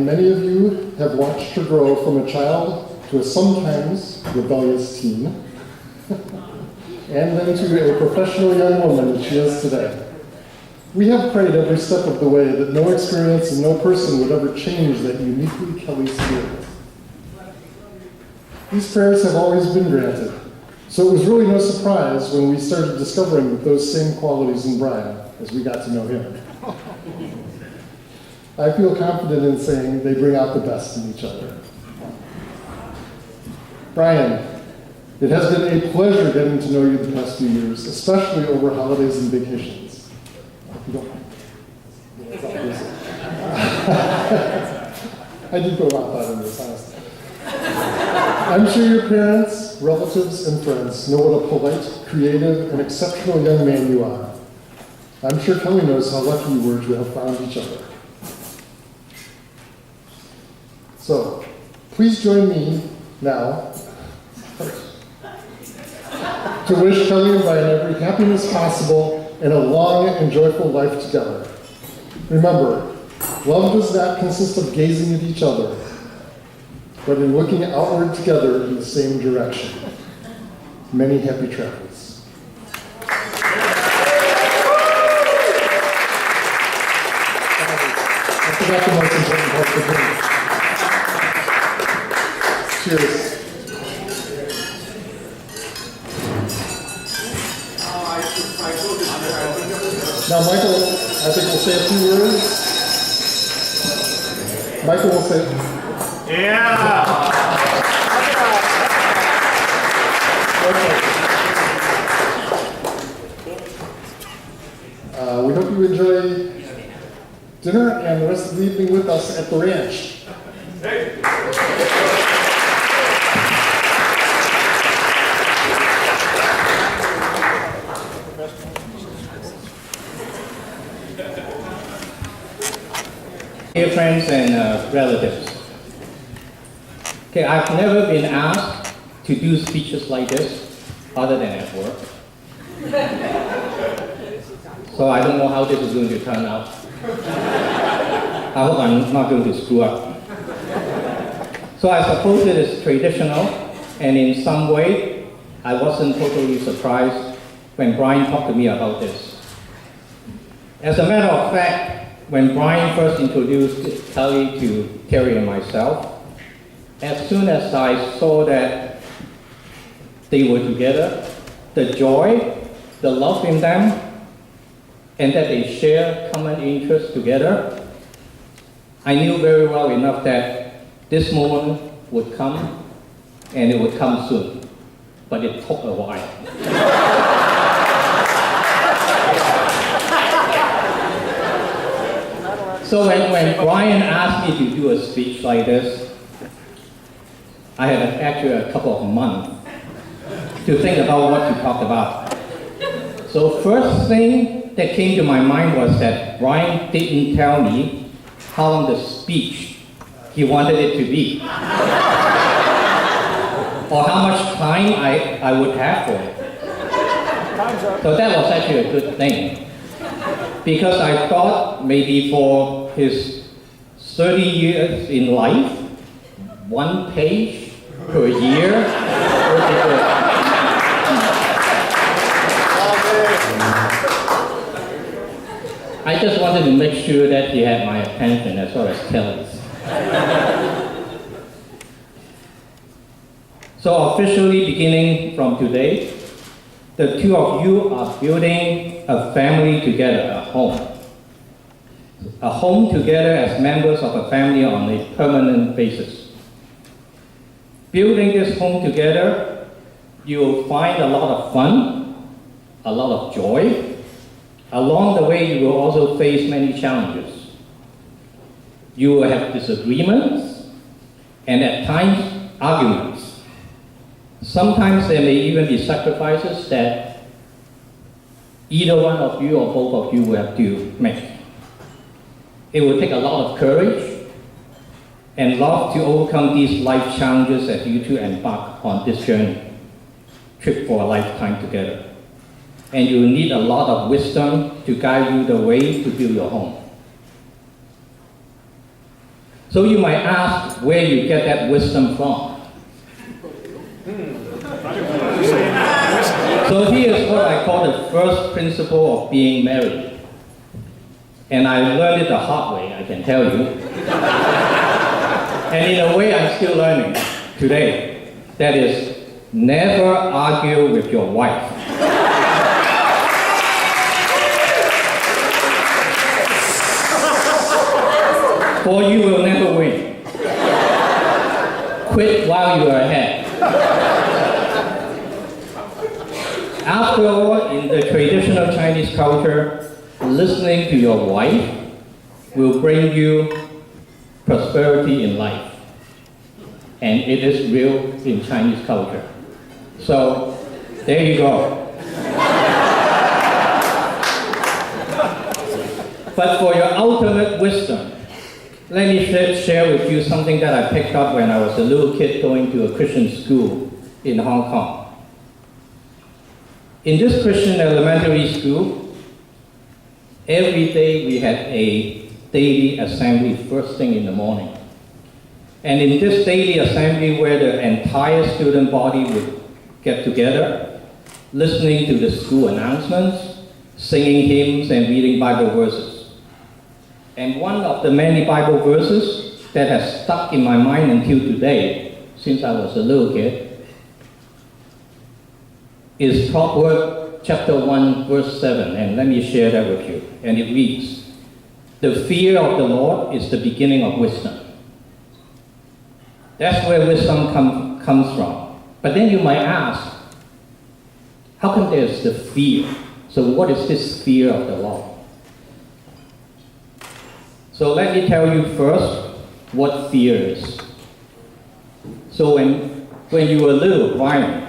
and many of you have watched her grow from a child to a sometimes rebellious teen, and then to a professional young woman that she is today. We have prayed every step of the way that no experience and no person would ever change that uniquely Kelly spirit. These prayers have always been granted, so it was really no surprise when we started discovering those same qualities in Brian as we got to know him. I feel confident in saying they bring out the best in each other. Brian, it has been a pleasure getting to know you the past few years, especially over holidays and vacations. You don't mind. I did put a lot of thought into this, honestly. I'm sure your parents, relatives, and friends know what a polite, creative, and exceptional young man you are. I'm sure Kelly knows how lucky you were to have found each other. So, please join me now to wish Kelly and Brian every happiness possible and a long and joyful life together. Remember, love does not consist of gazing at each other, but in looking outward together in the same direction. Many happy travels. I forgot the most important part of the drink. Cheers. Now, Michael, I think will say a few words. Michael will say. Yeah! We hope you enjoy dinner and the rest of the evening with us at the ranch. Hey. Dear friends and relatives. Okay, I've never been asked to do speeches like this other than at work. So I don't know how this is going to turn out. I hope I'm not going to screw up. So I suppose it is traditional, and in some way, I wasn't totally surprised when Brian talked to me about this. As a matter of fact, when Brian first introduced Kelly to Terry and myself, as soon as I saw that they were together, the joy, the love in them, and that they share common interests together, I knew very well enough that this moment would come, and it would come soon. But it took a while. So when Brian asked me to do a speech like this, I had actually a couple of months to think about what to talk about. So first thing that came to my mind was that Brian didn't tell me how long the speech he wanted it to be, or how much time I would have for it. So that was actually a good thing, because I thought maybe for his 30 years in life, 1 page per year would be good. I just wanted to make sure that he had my attention as well as Kelly's. So officially beginning from today, the two of you are building a family together, a home. A home together as members of a family on a permanent basis. Building this home together, you will find a lot of fun, a lot of joy. Along the way, you will also face many challenges. You will have disagreements, and at times, arguments. Sometimes there may even be sacrifices that either one of you or both of you will have to make. It will take a lot of courage and love to overcome these life challenges as you two embark on this journey, trip for a lifetime together. And you will need a lot of wisdom to guide you the way to build your home. So you might ask where you get that wisdom from. So here's what I call the first principle of being married. And I learned it the hard way, I can tell you. And in a way, I'm still learning today. That is, never argue with your wife. Or you will never win. Quit while you are ahead. After all, in the traditional Chinese culture, listening to your wife will bring you prosperity in life. And it is real in Chinese culture. So, there you go. But for your ultimate wisdom, let me share with you something that I picked up when I was a little kid going to a Christian school in Hong Kong. In this Christian elementary school, every day we had a daily assembly first thing in the morning. And in this daily assembly where the entire student body would get together, listening to the school announcements, singing hymns and reading Bible verses. And one of the many Bible verses that has stuck in my mind until today, since I was a little kid, is Proverbs chapter 1, verse 7. And let me share that with you. And it reads, "The fear of the Lord is the beginning of wisdom." That's where wisdom comes from. But then you might ask, how come there's the fear? So what is this fear of the Lord? So let me tell you first what fear is. So when you were little, Brian,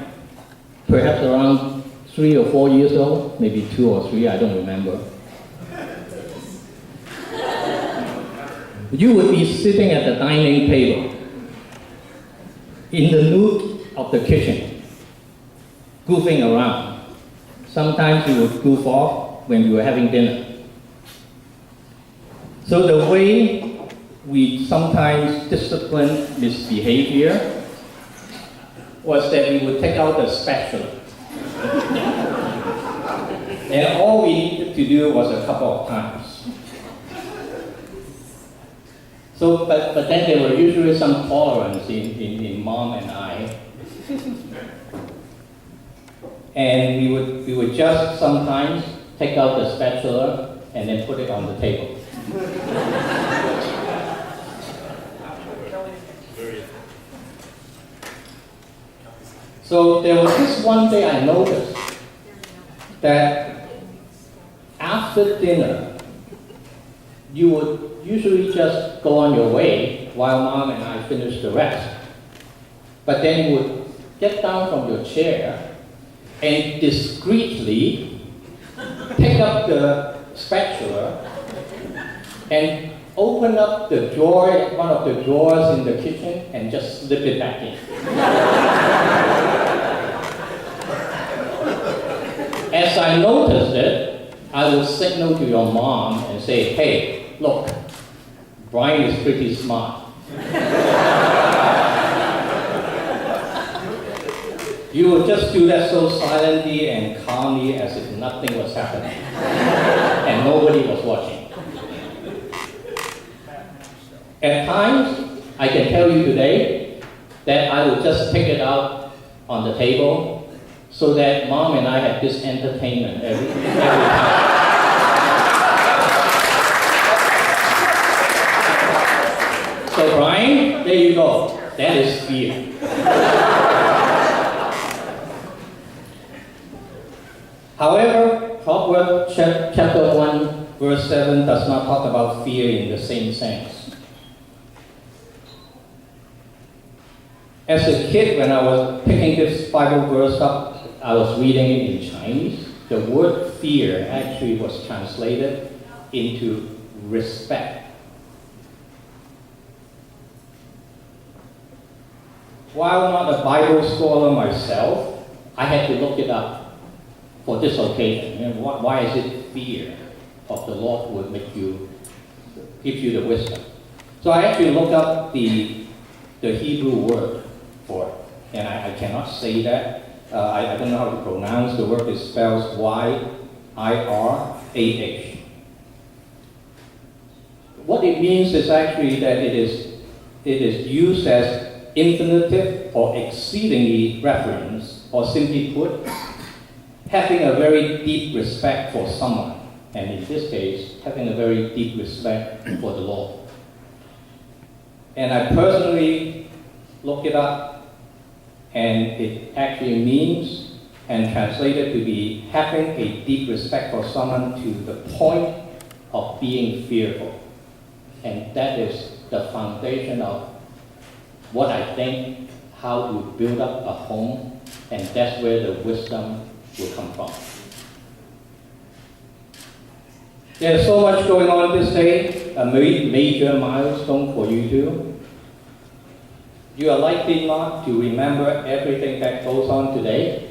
perhaps around 3 or 4 years old, maybe 2 or 3, I don't remember. You would be sitting at the dining table in the nook of the kitchen, goofing around. Sometimes you would goof off when you were having dinner. So the way we sometimes discipline misbehavior was that we would take out the spatula. And all we needed to do was a couple of times. So, but then there were usually some tolerance in Mom and I. And we would just sometimes take out the spatula and then put it on the table. So there was this one day I noticed that after dinner, you would usually just go on your way while Mom and I finished the rest. But then you would get down from your chair and discreetly pick up the spatula and open up the drawer, one of the drawers in the kitchen, and just slip it back in. As I noticed it, I would signal to your mom and say, "Hey, look, Brian is pretty smart. You would just do that so silently and calmly as if nothing was happening, and nobody was watching." At times, I can tell you today that I would just pick it out on the table so that Mom and I have this entertainment every time. So Brian, there you go. That is fear. However, Proverbs chapter 1, verse 7 does not talk about fear in the same sense. As a kid, when I was picking this Bible verse up, I was reading it in Chinese. The word fear actually was translated into respect. While not a Bible scholar myself, I had to look it up for this occasion. You know, why is it fear of the Lord would give you the wisdom? So I actually looked up the Hebrew word for it, and I cannot say that. I don't know how to pronounce the word. It spells Y-I-R-A-H. What it means is actually that it is used as infinitive or exceedingly reference, or simply put, having a very deep respect for someone, and in this case, having a very deep respect for the Lord. And I personally looked it up, and it actually means, and translated to be, having a deep respect for someone to the point of being fearful. And that is the foundation of what I think, how to build up a home, and that's where the wisdom will come from. There's so much going on this day, a major milestone for you too. You are likely not to remember everything that goes on today.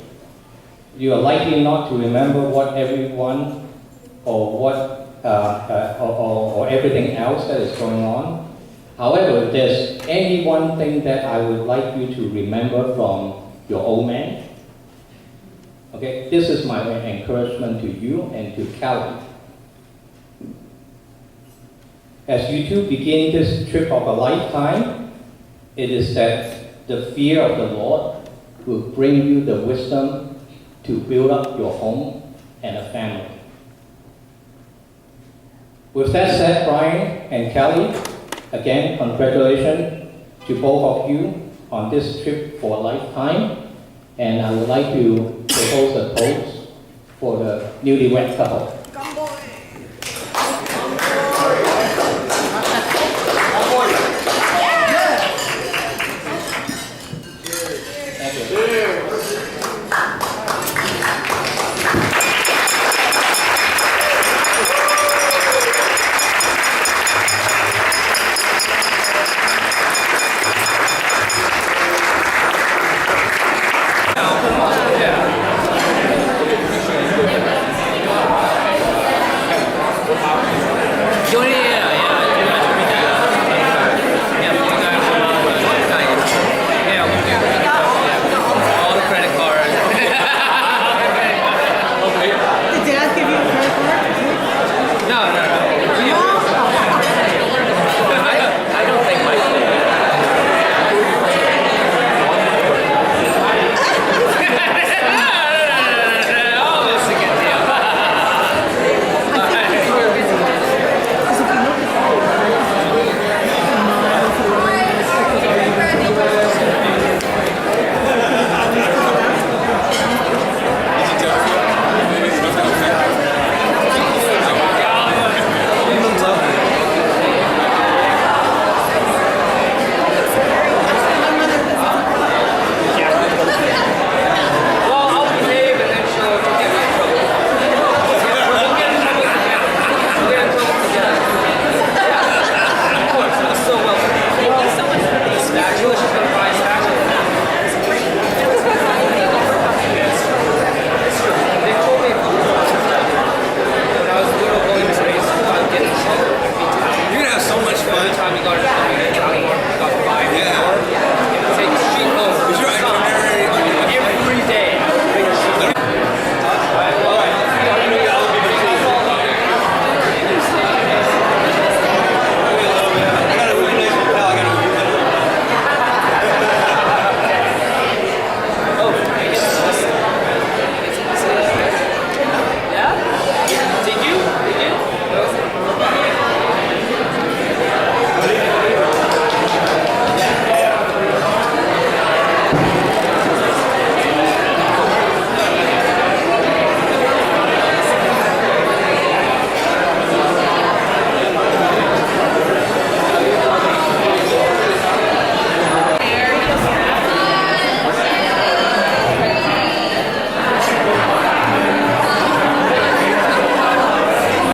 You are likely not to remember what everyone or what or everything else that is going on. However, if there's any one thing that I would like you to remember from your old man, okay, this is my encouragement to you and to Calvin. As you two begin this trip of a lifetime, it is that the fear of the Lord will bring you the wisdom to build up your home and a family. With that said, Brian and Kelly, again, congratulations to both of you on this trip for a lifetime. And I would like to propose a toast for the newlywed couple.